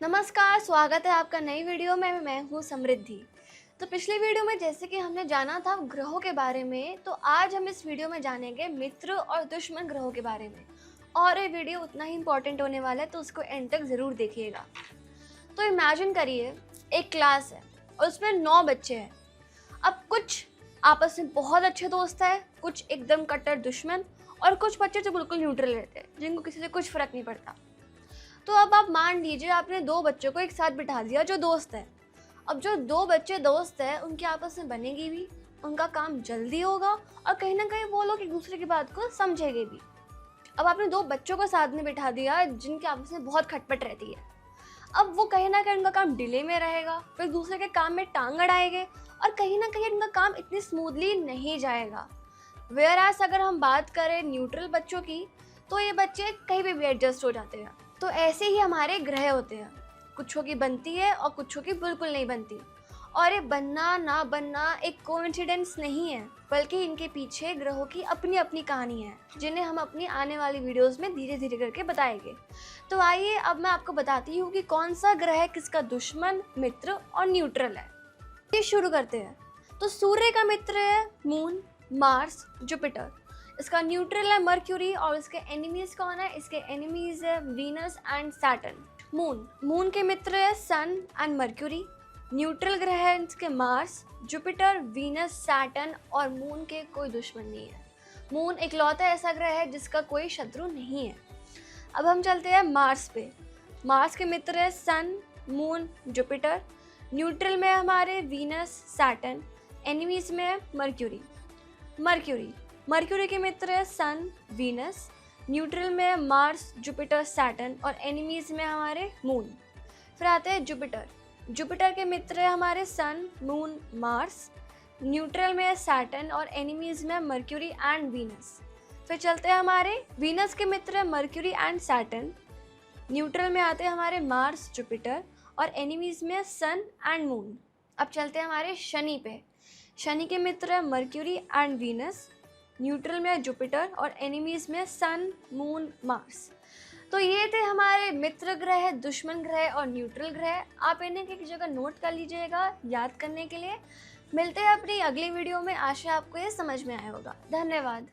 नमस्कार, स्वागत है आपका नई वीडियो में। मैं हूँ समृद्धि। तो पिछली वीडियो में जैसे कि हमने जाना था ग्रहों के बारे में, तो आज हम इस वीडियो में जानेंगे मित्र और दुश्मन ग्रहों के बारे में। और ये वीडियो उतना ही इम्पोर्टेंट होने वाला है, तो उसको एंड तक ज़रूर देखिएगा। तो इमेजिन करिए, एक क्लास है और उसमें 9 बच्चे हैं। अब कुछ आपस में बहुत अच्छे दोस्त हैं, कुछ एकदम कट्टर दुश्मन, और कुछ बच्चे जो बिल्कुल न्यूट्रल रहते हैं, जिनको किसी से कुछ फ़र्क नहीं पड़ता। तो अब आप मान लीजिए आपने 2 बच्चों को एक साथ बिठा दिया जो दोस्त है। अब जो 2 बच्चे दोस्त हैं उनकी आपस में बनेगी भी, उनका काम जल्दी होगा और कहीं न कहीं वो लोग एक दूसरे की बात को समझेंगे भी। अब आपने 2 बच्चों को साथ में बिठा दिया जिनकी आपस में बहुत खटपट रहती है। अब वो कहीं न कहीं उनका काम डिले में रहेगा, फिर दूसरे के काम में टांग अड़ाएँगे और कहीं न कहीं उनका काम इतनी स्मूथली नहीं जाएगा। व्हेयरएज़ अगर हम बात करें न्यूट्रल बच्चों की, तो ये बच्चे कहीं पे भी एडजस्ट हो जाते हैं। तो ऐसे ही हमारे ग्रह होते हैं, कुछों की बनती है और कुछों की बिल्कुल नहीं बनती। और ये बनना ना बनना एक कोइंसिडेंस नहीं है, बल्कि इनके पीछे ग्रहों की अपनी अपनी कहानी है, जिन्हें हम अपनी आने वाली वीडियोस में धीरे धीरे करके बताएंगे। तो आइए अब मैं आपको बताती हूँ कि कौन सा ग्रह किसका दुश्मन, मित्र और न्यूट्रल है। ये शुरू करते हैं। तो सूर्य का मित्र है मून, मार्स, जुपिटर। इसका न्यूट्रल है मर्क्यूरी और इसके एनिमीज कौन है? इसके एनिमीज है वीनस एंड सैटर्न। मून के मित्र है सन एंड मर्क्यूरी। न्यूट्रल ग्रह है इसके मार्स, जुपिटर, वीनस, सैटर्न, और मून के कोई दुश्मन नहीं है। मून इकलौता ऐसा ग्रह है जिसका कोई शत्रु नहीं है। अब हम चलते हैं मार्स पे। मार्स के मित्र है सन, मून, जुपिटर। न्यूट्रल में है हमारे वीनस, सैटर्न। एनिमीज में है मर्क्यूरी। मर्क्यूरी के मित्र है सन, वीनस। न्यूट्रल में है मार्स, जुपिटर, सैटर्न, और एनिमीज में हमारे मून। फिर आते हैं जुपिटर के मित्र है हमारे सन, मून, मार्स। न्यूट्रल में है सैटर्न और एनिमीज में मर्क्यूरी एंड वीनस। फिर चलते हैं हमारे वीनस के मित्र है मर्क्यूरी एंड सैटर्न। न्यूट्रल में आते हैं हमारे मार्स, जुपिटर, और एनिमीज में सन एंड मून। अब चलते हैं हमारे शनि पे। शनि के मित्र है मर्क्यूरी एंड वीनस। न्यूट्रल में है जुपिटर और एनिमीज में सन, मून, मार्स। तो ये थे हमारे मित्र ग्रह, दुश्मन ग्रह और न्यूट्रल ग्रह। आप इन्हें एक जगह नोट कर लीजिएगा याद करने के लिए। मिलते हैं अपनी अगली वीडियो में। आशा आपको ये समझ में आया होगा। धन्यवाद।